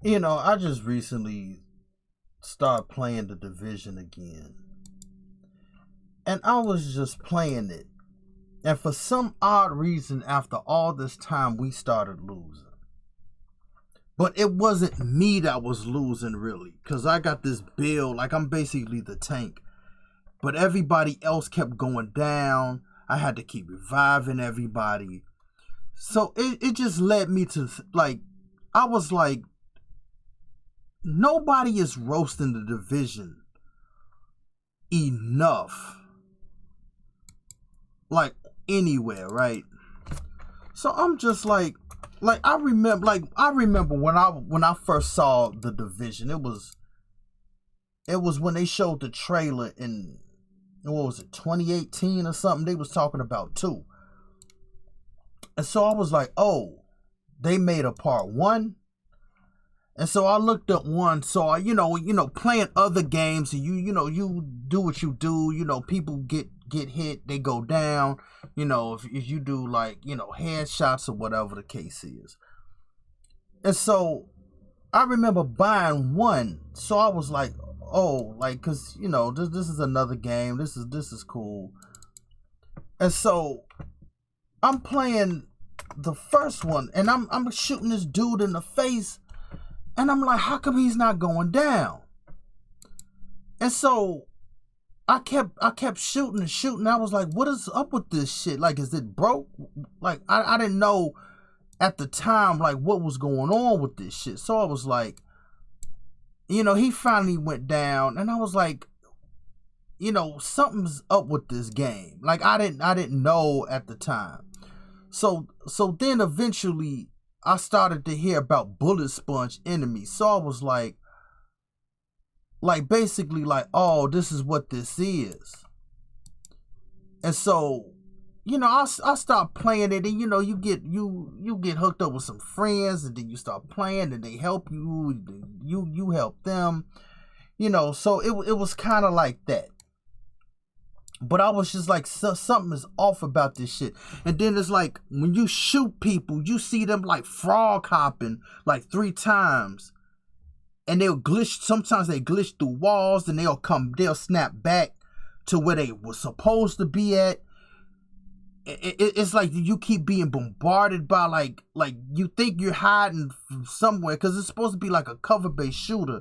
I just recently started playing the Division again. And I was just playing it. And for some odd reason, after all this time, we started losing. But it wasn't me that was losing, really. Because I got this build, like I'm basically the tank. But everybody else kept going down. I had to keep reviving everybody. So it just led me to, like, I was like, nobody is roasting the Division enough. Like, anywhere, right? So I'm just like I remember when I first saw the Division. It was when they showed the trailer in, what was it, 2018 or something. They was talking about 2. And so I was like, oh, they made a part 1. And so I looked up 1. So I, playing other games, and you do what you do. People get hit, they go down. If you do, like, headshots or whatever the case is. And so I remember buying 1. So I was like, oh, like, cause this is another game. This is cool. And so I'm playing the first one, and I'm shooting this dude in the face, and I'm like, how come he's not going down? And so I kept shooting and shooting. I was like, what is up with this shit? Like, is it broke? Like, I didn't know at the time, like, what was going on with this shit. So I was like, he finally went down, and I was like, something's up with this game. Like, I didn't know at the time. So then eventually I started to hear about bullet sponge enemies. So I was like basically like, oh, this is what this is. And so, I start playing it, and you get hooked up with some friends, and then you start playing, and they help you help them. So it was kind of like that. But I was just like, something is off about this shit. And then it's like, when you shoot people, you see them like frog hopping like 3 times. And they'll glitch, sometimes they glitch through walls, and they'll snap back to where they were supposed to be at. It's like you keep being bombarded by like you think you're hiding from somewhere, because it's supposed to be like a cover-based shooter.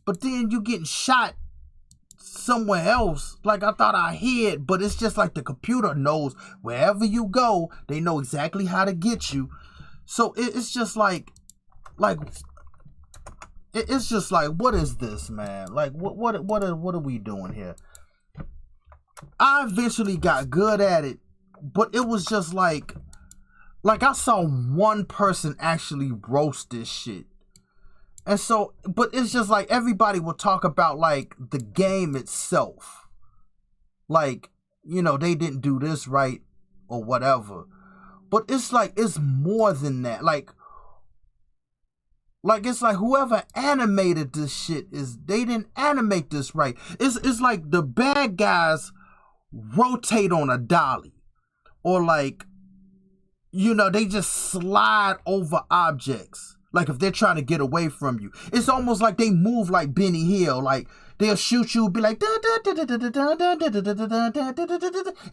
But then you getting shot somewhere else. Like, I thought I hid, but it's just like the computer knows wherever you go, they know exactly how to get you. So it's just like it's just like, what is this, man? Like, what are we doing here? I eventually got good at it, but it was just like I saw one person actually roast this shit. And so, but it's just like everybody will talk about like the game itself. Like, they didn't do this right or whatever. But it's like, it's more than that. Like it's like whoever animated this shit they didn't animate this right. It's like the bad guys rotate on a dolly, or like, they just slide over objects. Like, if they're trying to get away from you, it's almost like they move like Benny Hill. Like, they'll shoot you, be like,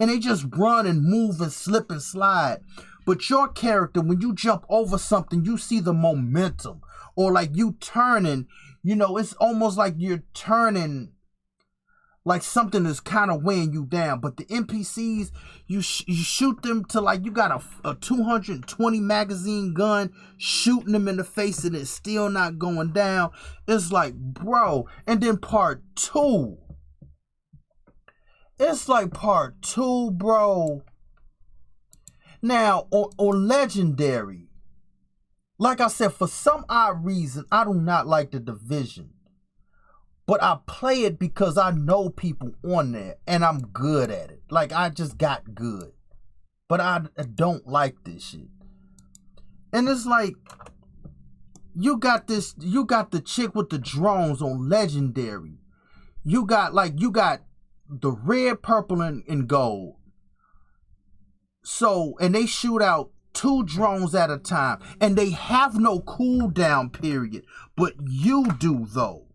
and they just run and move and slip and slide. But your character, when you jump over something, you see the momentum. Or like you turning, it's almost like you're turning, like something is kind of weighing you down. But the NPCs, you shoot them to, like, you got a 220 magazine gun, shooting them in the face, and it's still not going down. It's like, bro. And then part 2. It's like part 2, bro. Now, on Legendary, like I said, for some odd reason, I do not like the Division. But I play it because I know people on there, and I'm good at it. Like, I just got good. But I don't like this shit. And it's like, you got the chick with the drones on Legendary. You got the red, purple, and gold. So, and they shoot out 2 drones at a time, and they have no cooldown period, but you do though.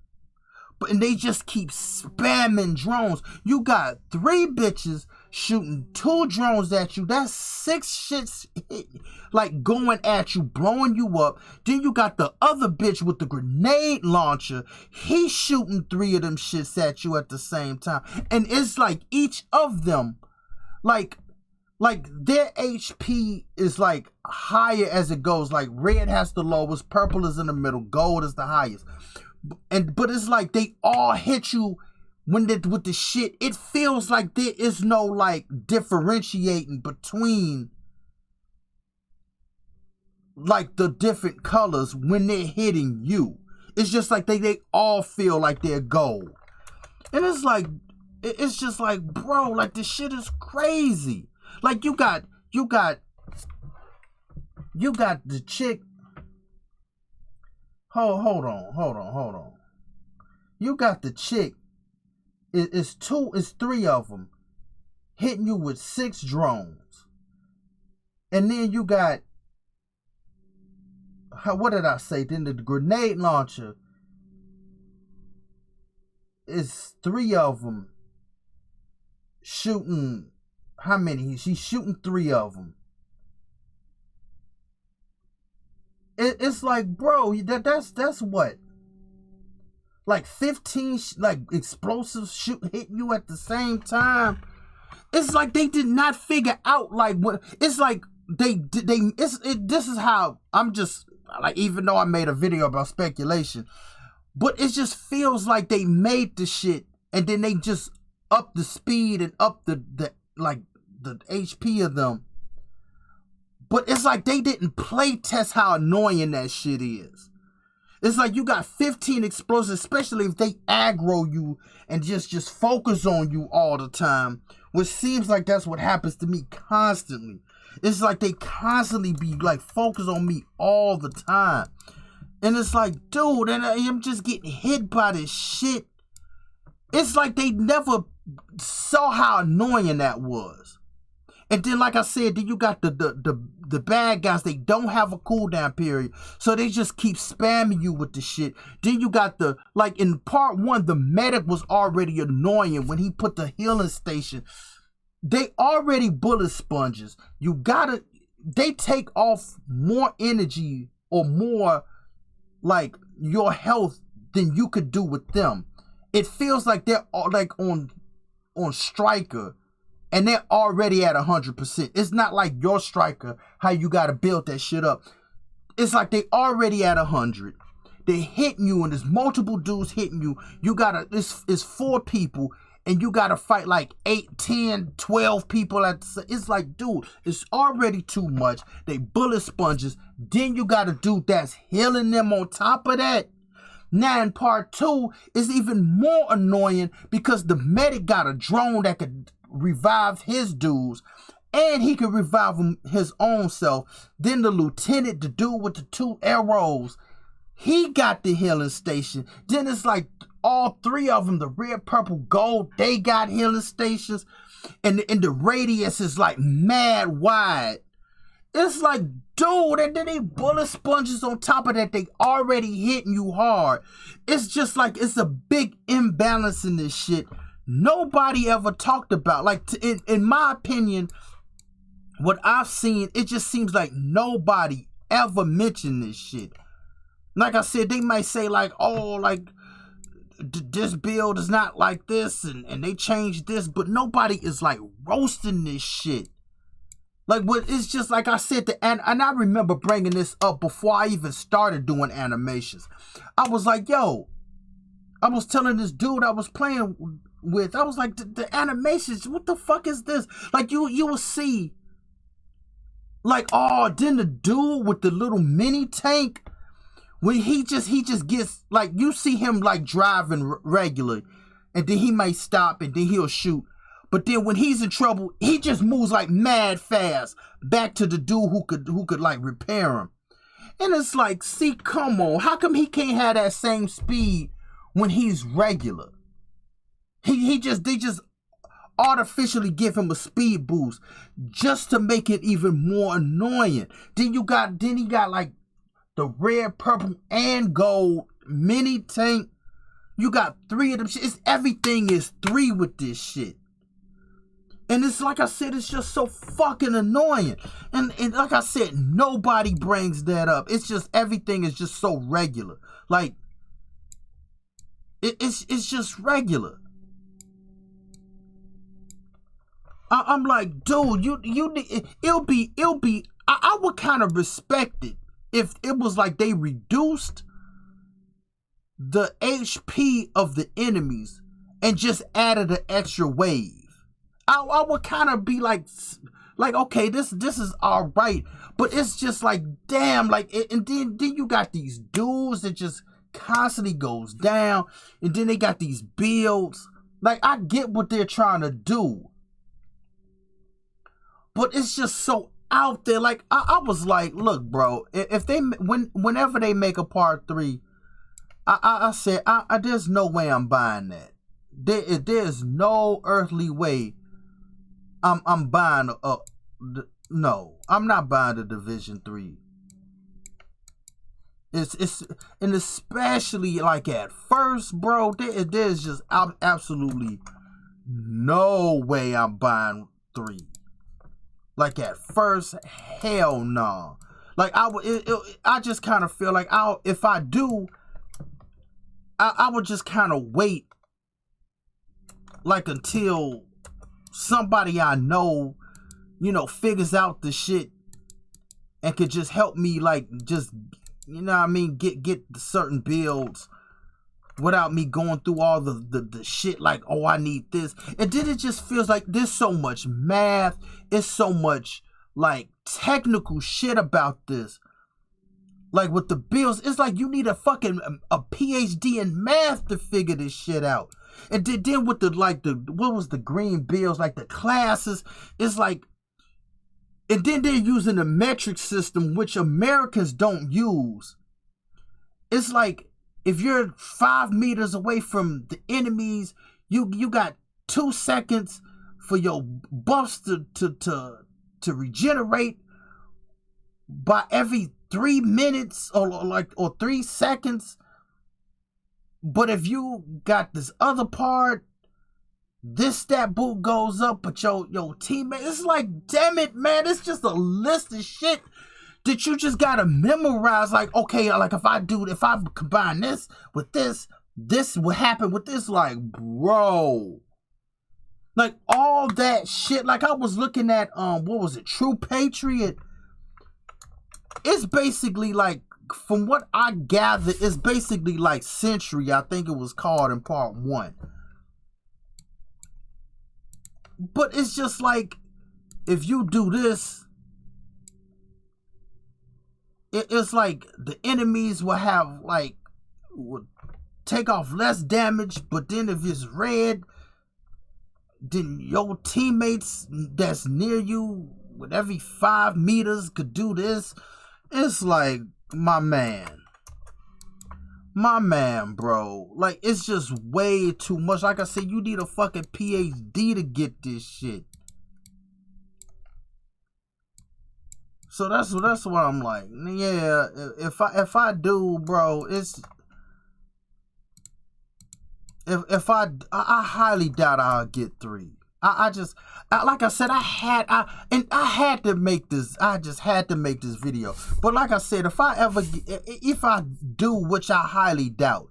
And they just keep spamming drones. You got 3 bitches shooting 2 drones at you. That's 6 shits like going at you, blowing you up. Then you got the other bitch with the grenade launcher. He's shooting 3 of them shits at you at the same time. And it's like each of them, like their HP is like higher as it goes. Like red has the lowest, purple is in the middle, gold is the highest. But it's like they all hit you with the shit. It feels like there is no like differentiating between like the different colors when they're hitting you. It's just like they all feel like they're gold. And it's just like, bro, like this shit is crazy. Like you got the chick. Hold on. You got the chick. It's 3 of them hitting you with 6 drones. And then you got, what did I say? Then the grenade launcher is 3 of them shooting, how many? She's shooting 3 of them. It's like, bro, that's what? Like 15 like explosives hitting you at the same time. It's like they did not figure out like what. It's like this is how I'm just like, even though I made a video about speculation, but it just feels like they made the shit and then they just up the speed and up the HP of them. But it's like they didn't play test how annoying that shit is. It's like you got 15 explosives, especially if they aggro you and just focus on you all the time, which seems like that's what happens to me constantly. It's like they constantly be like focused on me all the time. And it's like, dude, and I'm just getting hit by this shit. It's like they never saw how annoying that was. And then, like I said, then you got the bad guys. They don't have a cooldown period, so they just keep spamming you with the shit. Then you got like in part 1, the medic was already annoying when he put the healing station. They already bullet sponges. They take off more energy or more like your health than you could do with them. It feels like they're like on Striker. And they're already at 100%. It's not like your Striker, how you got to build that shit up. It's like they already at 100. They're hitting you, and there's multiple dudes hitting you. It's 4 people, and you got to fight like 8, 10, 12 people. It's like, dude, it's already too much. They bullet sponges. Then you got a dude that's healing them on top of that. Now in part 2, it's even more annoying because the medic got a drone that could revive his dudes, and he could revive his own self. Then the lieutenant, the dude with the 2 arrows, he got the healing station. Then it's like all 3 of them, the red, purple, gold, they got healing stations, and the radius is like mad wide. It's like, dude, and then they bullet sponges on top of that. They already hitting you hard. It's just like, it's a big imbalance in this shit. Nobody ever talked about, like, in my opinion, what I've seen, it just seems like nobody ever mentioned this shit. Like I said, they might say like, oh, like, this build is not like this, and they changed this, but nobody is like roasting this shit. Like, what, it's just like I said, and I remember bringing this up before I even started doing animations. I was like, yo, I was telling this dude I was playing with, I was like, the animations, what the fuck is this? Like, you will see, like, oh, then the dude with the little mini tank, when he just gets, like, you see him like driving regularly, and then he might stop and then he'll shoot. But then when he's in trouble, he just moves like mad fast back to the dude who could like repair him. And it's like, see, come on, how come he can't have that same speed when he's regular? They just artificially give him a speed boost just to make it even more annoying. Then he got like the red, purple, and gold mini tank. You got 3 of them shit. Everything is 3 with this shit. And it's like I said, it's just so fucking annoying. And like I said, nobody brings that up. It's just everything is just so regular. Like it's just regular. I'm like, dude, I would kind of respect it if it was like they reduced the HP of the enemies and just added an extra wave. I would kind of be like, okay, this is all right, but it's just like, damn, like, and then you got these dudes that just constantly goes down, and then they got these builds. Like, I get what they're trying to do, but it's just so out there. Like, I was like, look, bro, if whenever they make a part 3, I said, there's no way I'm buying that. There's no earthly way I'm buying no, I'm not buying the Division 3. It's and especially like at first, bro, there's just absolutely no way I'm buying 3. Like at first, hell no. Like I just kind of feel like if I do, I would just kind of wait, like, until somebody I know, figures out the shit and could just help me, like, just, you know what I mean, get certain builds without me going through all the shit, like, oh, I need this. And then it just feels like there's so much math, it's so much, like, technical shit about this. Like, with the builds, it's like you need a fucking a PhD in math to figure this shit out. And then with what was the green builds, like the classes, it's like, and then they're using the metric system, which Americans don't use. It's like, if you're 5 meters away from the enemies, you got 2 seconds for your buffs to regenerate by every 3 minutes or 3 seconds. But if you got this other part, this stat boot goes up, but your teammate, it's like, damn it, man, it's just a list of shit that you just gotta memorize. Like, okay, like, if I combine this with this will happen with this. Like, bro, like, all that shit. Like, I was looking at what was it, True Patriot. It's basically like, from what I gather, it's basically like Century, I think it was called, in part 1. But it's just like, if you do this, it's like the enemies will have, like, would take off less damage, but then if it's red, then your teammates that's near you with every 5 meters could do this. It's like, my man, bro. Like, it's just way too much. Like I said, you need a fucking PhD to get this shit. So that's what I'm like. Yeah, if I do, bro, it's if I highly doubt I'll get 3. Like I said, I had to make this. I just had to make this video. But like I said, if I do, which I highly doubt,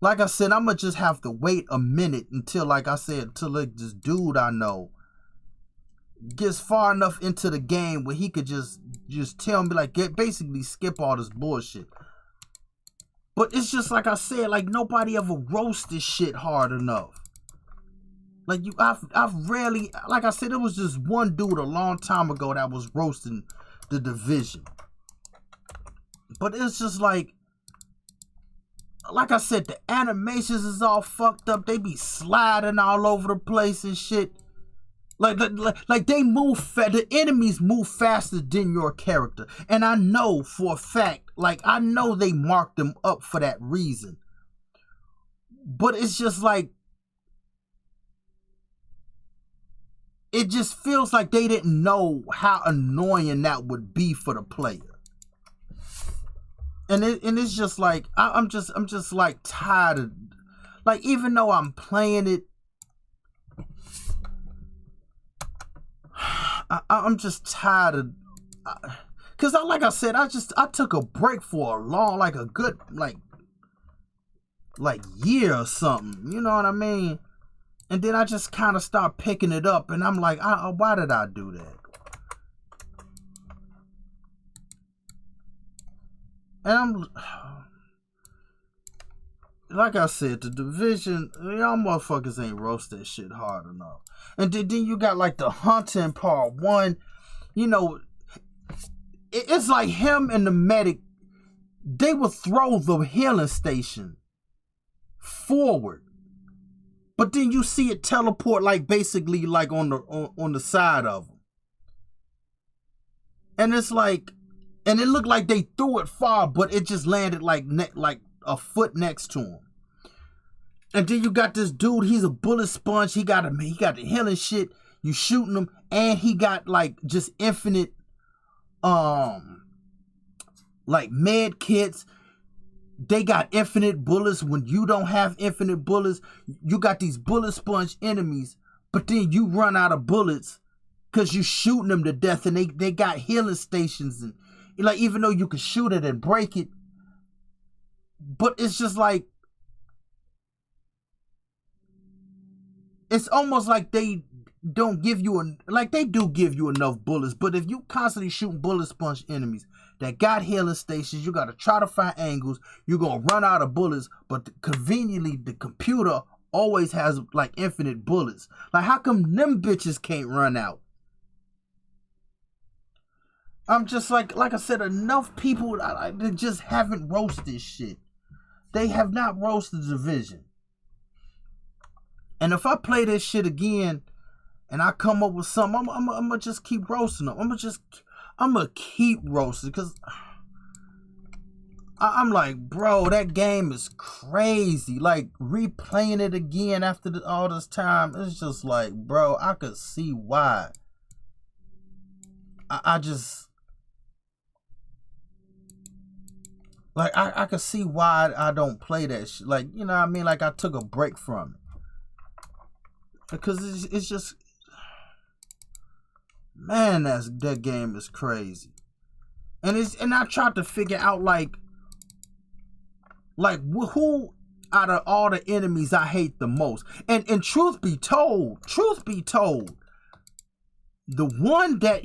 like I said, I'm gonna just have to wait a minute until, like I said, until like this dude I know gets far enough into the game where he could just tell me, like, basically skip all this bullshit. But it's just like I said, like, nobody ever roasted shit hard enough. Like, I've rarely, like I said, it was just one dude a long time ago that was roasting the Division. But it's just like I said, the animations is all fucked up. They be sliding all over the place and shit. Like they move, the enemies move faster than your character. And I know for a fact, like, I know they marked them up for that reason. But it's just like, it just feels like they didn't know how annoying that would be for the player. And it's just like I'm just like tired of, like, even though I'm playing it, I'm just tired of, cause like I said, I took a break for a long, like a good like year or something, you know what I mean? And then I just kind of start picking it up, and I'm like, why did I do that? And I'm, like I said, the Division, y'all motherfuckers ain't roast that shit hard enough. And then you got like the hunting part 1, you know, it's like him and the medic, they would throw the healing station forward, but then you see it teleport like basically like on the side of them, and it's like, and it looked like they threw it far, but it just landed like a foot next to him. And then you got this dude, he's a bullet sponge, he got the healing shit, you shooting him, and he got like just infinite like med kits. They got infinite bullets when you don't have infinite bullets. You got these bullet sponge enemies, but then you run out of bullets because you shooting them to death, and they got healing stations, and like, even though you can shoot it and break it, but it's just like, it's almost like they don't give you like, they do give you enough bullets, but if you constantly shooting bullet sponge enemies that got healing stations, you got to try to find angles, you're gonna run out of bullets. But conveniently, the computer always has like infinite bullets. Like, how come them bitches can't run out? I'm just like I said, enough people that just haven't roasted shit. They have not roasted the Division. And if I play this shit again and I come up with something, I'm gonna just keep roasting them. I'm gonna keep roasting, because I'm like, bro, that game is crazy. Like, replaying it again after all this time, it's just like, bro, I could see why. I just, like, I could see why I don't play that shit. Like, you know what I mean? Like, I took a break from it. Because it's just, man, that game is crazy. And I tried to figure out like who out of all the enemies I hate the most. And truth be told, the one that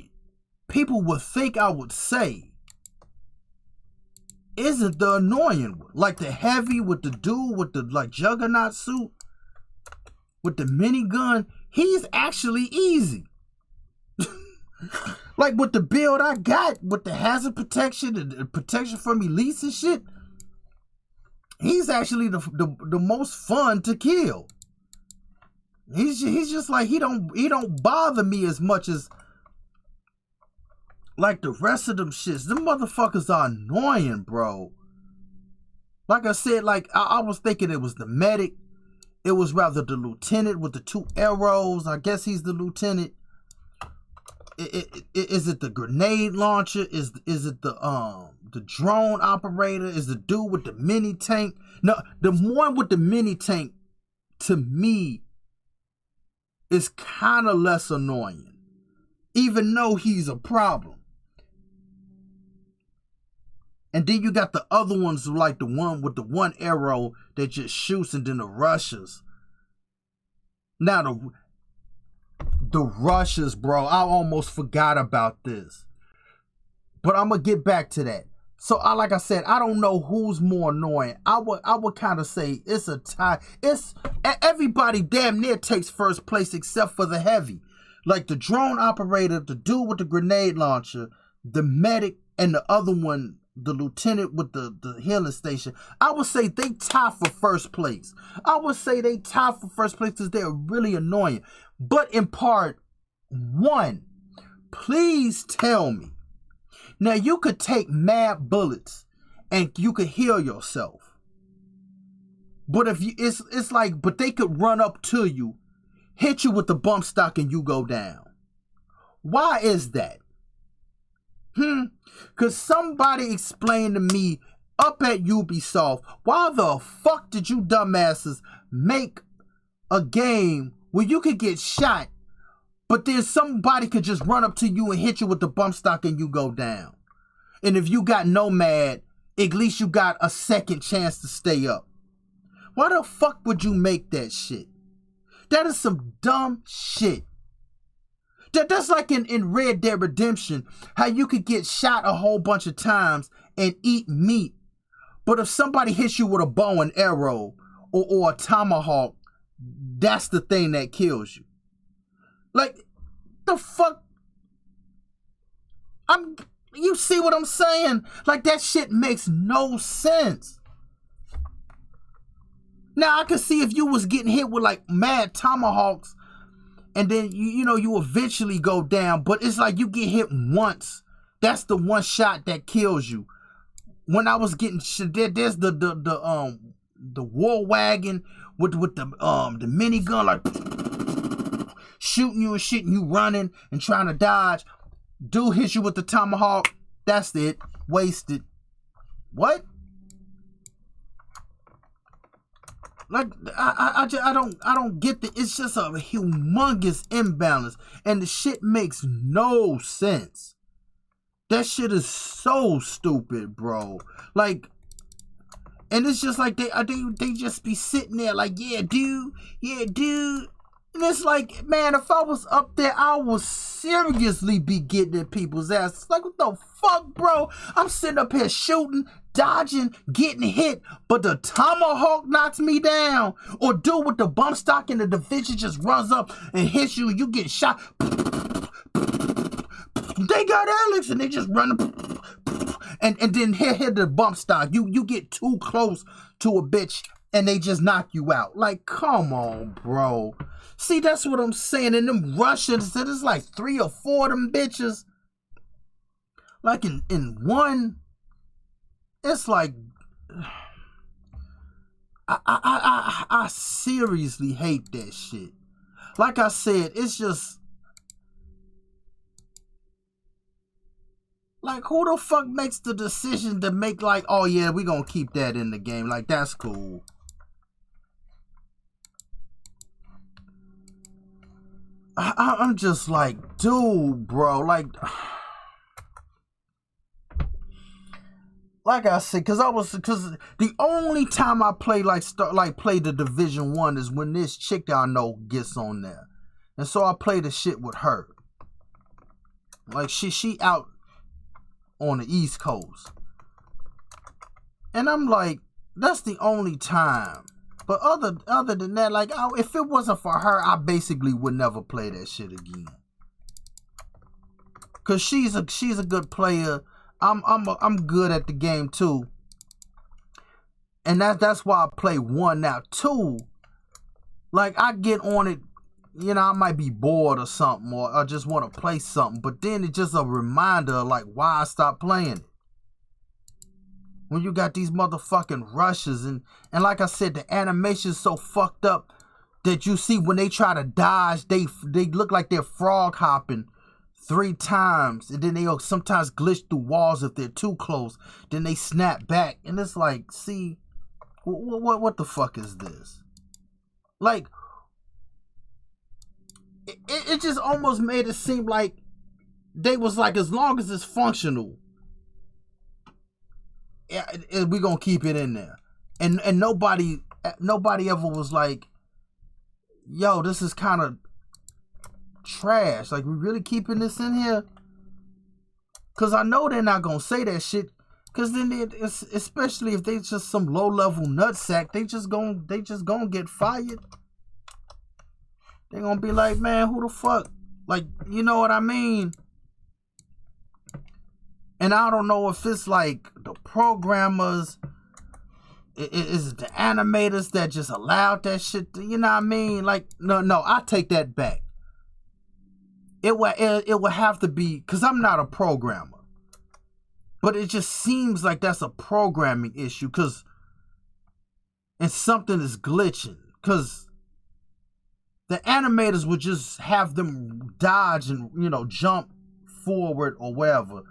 people would think I would say isn't the annoying one. Like the heavy with the dude with the like juggernaut suit with the minigun, he's actually easy. Like, with the build I got, with the hazard protection and the protection from elites and shit, he's actually the most fun to kill. He's just like, he don't bother me as much as like the rest of them shits. Them motherfuckers are annoying, bro. Like I said, like I was thinking it was the medic. It was rather the lieutenant with the 2 arrows. I guess he's the lieutenant. Is it the grenade launcher? Is it the drone operator? Is the dude with the mini tank? No, the one with the mini tank, to me, is kind of less annoying, even though he's a problem. And then you got the other ones, like the one with the 1 arrow that just shoots, and then the rushers. Now the rushers, bro, I almost forgot about this. But I'm gonna get back to that. So like I said, I don't know who's more annoying. I would kind of say it's a tie. It's everybody damn near takes first place except for the heavy. Like the drone operator, the dude with the grenade launcher, the medic, and the other one, the lieutenant with the healing station. I would say they tie for first place. I would say they tie for first place because they're really annoying. But in part 1, please tell me. Now, you could take mad bullets and you could heal yourself. But if you, it's like, but they could run up to you hit you with the bump stock and you go down. Why is that? Cause somebody explain to me up at Ubisoft, why the fuck did you dumbasses make a game where you could get shot, but then somebody could just run up to you and hit you with the bump stock and you go down? And if you got Nomad, at least you got a second chance to stay up. Why the fuck would you make that shit? That is some dumb shit. That's like in Red Dead Redemption, how you could get shot a whole bunch of times and eat meat. But if somebody hits you with a bow and arrow or a tomahawk, that's the thing that kills you. Like, the fuck? You see what I'm saying? Like, that shit makes no sense. Now, I can see if you was getting hit with, like, mad tomahawks, and then, you eventually go down, but it's like you get hit once. That's the one shot that kills you. When I was getting shit, there's the war wagon with the minigun, like, shooting you and shit, and you running and trying to dodge. Dude hits you with the tomahawk. That's it. Wasted. What? Like, I don't get the. It's just a humongous imbalance, and the shit makes no sense. That shit is so stupid, bro. Like, and it's just like they just be sitting there like, yeah, dude. And it's like, man, if I was up there, I would seriously be getting at people's asses. Like, what the fuck, bro? I'm sitting up here shooting, dodging, getting hit, but the tomahawk knocks me down. Or dude with the bump stock in the Division just runs up and hits you and you get shot. They got Alex and they just run and then hit the bump stock. You get too close to a bitch and they just knock you out. Like, come on, bro. See, that's what I'm saying. And them Russians, there's like 3 or 4 of them bitches. Like in one, it's like, I seriously hate that shit. Like I said, it's just, like, who the fuck makes the decision to make like, oh yeah, we gonna keep that in the game. Like, that's cool. I'm just like, dude, bro, like I said, cause the only time I play play the Division 1 is when this chick I know gets on there, and so I play the shit with her. Like, she out on the East Coast, and I'm like, that's the only time. But other than that, like, if it wasn't for her, I basically would never play that shit again. Cause she's a good player. I'm good at the game too. And that's why I play 1 now. 2, like, I get on it, I might be bored or something, or I just want to play something. But then it's just a reminder of, like, why I stopped playing it. When you got these motherfucking rushes, and like I said, the animation's so fucked up that you see when they try to dodge, they look like they're frog hopping 3 times, and then they'll sometimes glitch through walls if they're too close. Then they snap back, and it's like, see, what the fuck is this? Like, it just almost made it seem like they was like, as long as it's functional, we're gonna keep it in there. And nobody ever was like, yo, this is kind of trash. Like, we really keeping this in here? Cause I know they're not gonna say that shit. Cause then especially if they just some low level nutsack, they just gonna get fired. They gonna be like, man, who the fuck? Like, you know what I mean? And I don't know if it's like the programmers, is it the animators that just allowed that shit to, you know what I mean? Like, no, I take that back. It would have to be, because I'm not a programmer. But it just seems like that's a programming issue, because, and something is glitching, because the animators would just have them dodge and, you know, jump forward or wherever,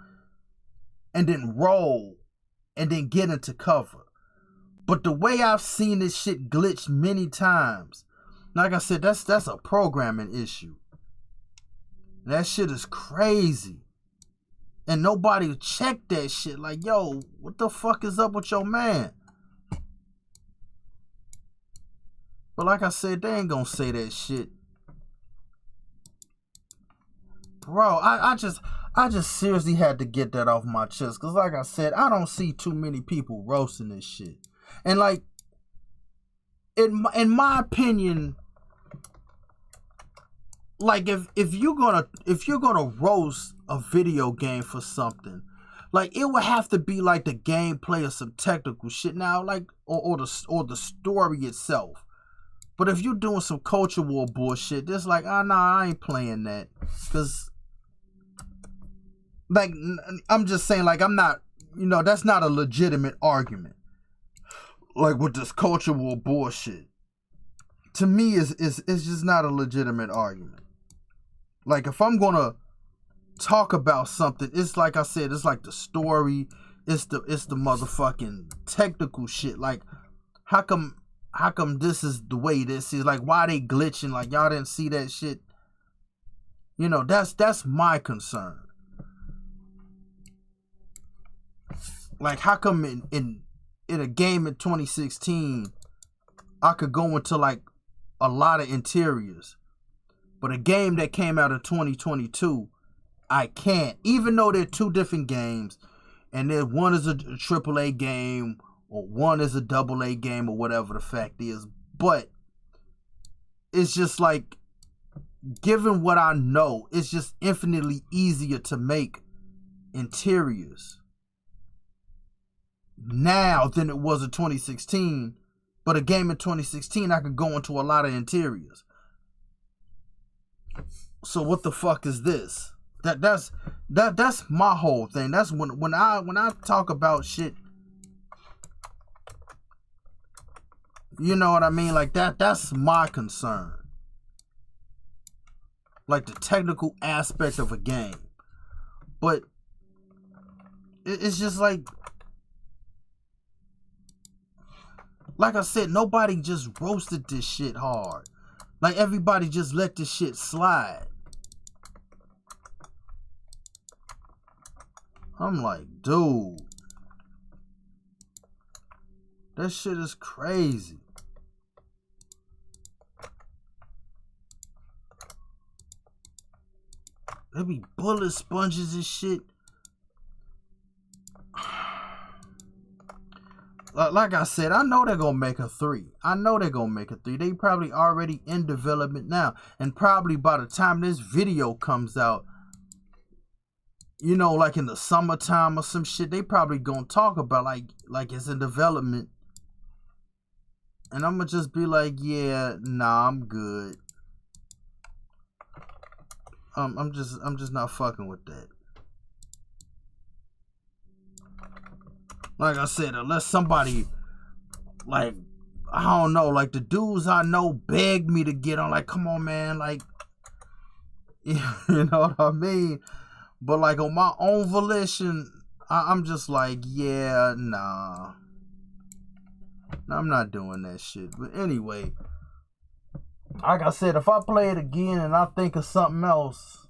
and then roll, and then get into cover. But the way I've seen this shit glitch many times, like I said, that's a programming issue. That shit is crazy. And nobody checked that shit. Like, yo, what the fuck is up with your man? But like I said, they ain't gonna say that shit. Bro, I just seriously had to get that off my chest. Because like I said, I don't see too many people roasting this shit. And like, in my opinion, like if you're gonna roast a video game for something, like it would have to be like the gameplay or some technical shit now, like or the story itself. But if you're doing some culture war bullshit, it's like, nah, I ain't playing that. Cause like I'm just saying, like I'm not, you know, that's not a legitimate argument. Like with this culture war bullshit, to me is just not a legitimate argument. Like if I'm gonna talk about something, it's like I said, it's like the story, it's the motherfucking technical shit. Like how come this is the way this is? Like why they glitching? Like y'all didn't see that shit? You know, that's my concern. Like how come in a game in 2016 I could go into like a lot of interiors, but a game that came out in 2022 I can't, even though they're two different games, and then one is a AAA game or one is a AA game or whatever the fact is. But it's just like, given what I know, it's just infinitely easier to make interiors now than it was in 2016. But a game in 2016 I could go into a lot of interiors. So what the fuck is this? That's my whole thing. That's when I talk about shit, you know what I mean? Like that's my concern. Like the technical aspect of a game. But it's just like I said, nobody just roasted this shit hard. Like everybody just let this shit slide. I'm like, dude, that shit is crazy. There be bullet sponges and shit. Like I said, I know they're gonna make a 3. I know they're gonna make a 3. They probably already in development now. And probably by the time this video comes out, you know, like in the summertime or some shit, they probably gonna talk about like it's in development. And I'm gonna just be like, yeah, nah, I'm good. I'm just not fucking with that. Like I said, unless somebody, like, I don't know, like the dudes I know begged me to get on, like, come on, man, like, you know what I mean? But like on my own volition, I'm just like, yeah, nah, I'm not doing that shit. But anyway, like I said, if I play it again and I think of something else,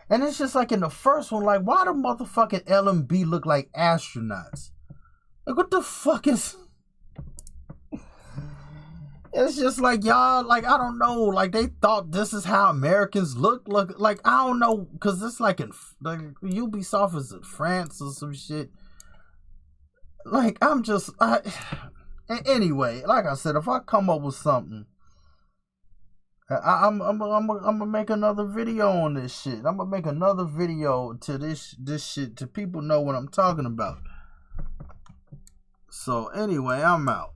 and it's just like in the first one, like, why do motherfucking LMB look like astronauts? Like, what the fuck is... It's just like, y'all, like, I don't know, like, they thought this is how Americans look, like, I don't know, because it's like in, like, Ubisoft is in France or some shit. Like, I'm just, anyway, like I said, if I come up with something, I'm gonna make another video on this shit. I'm gonna make another video to this shit, to people know what I'm talking about. So, anyway, I'm out.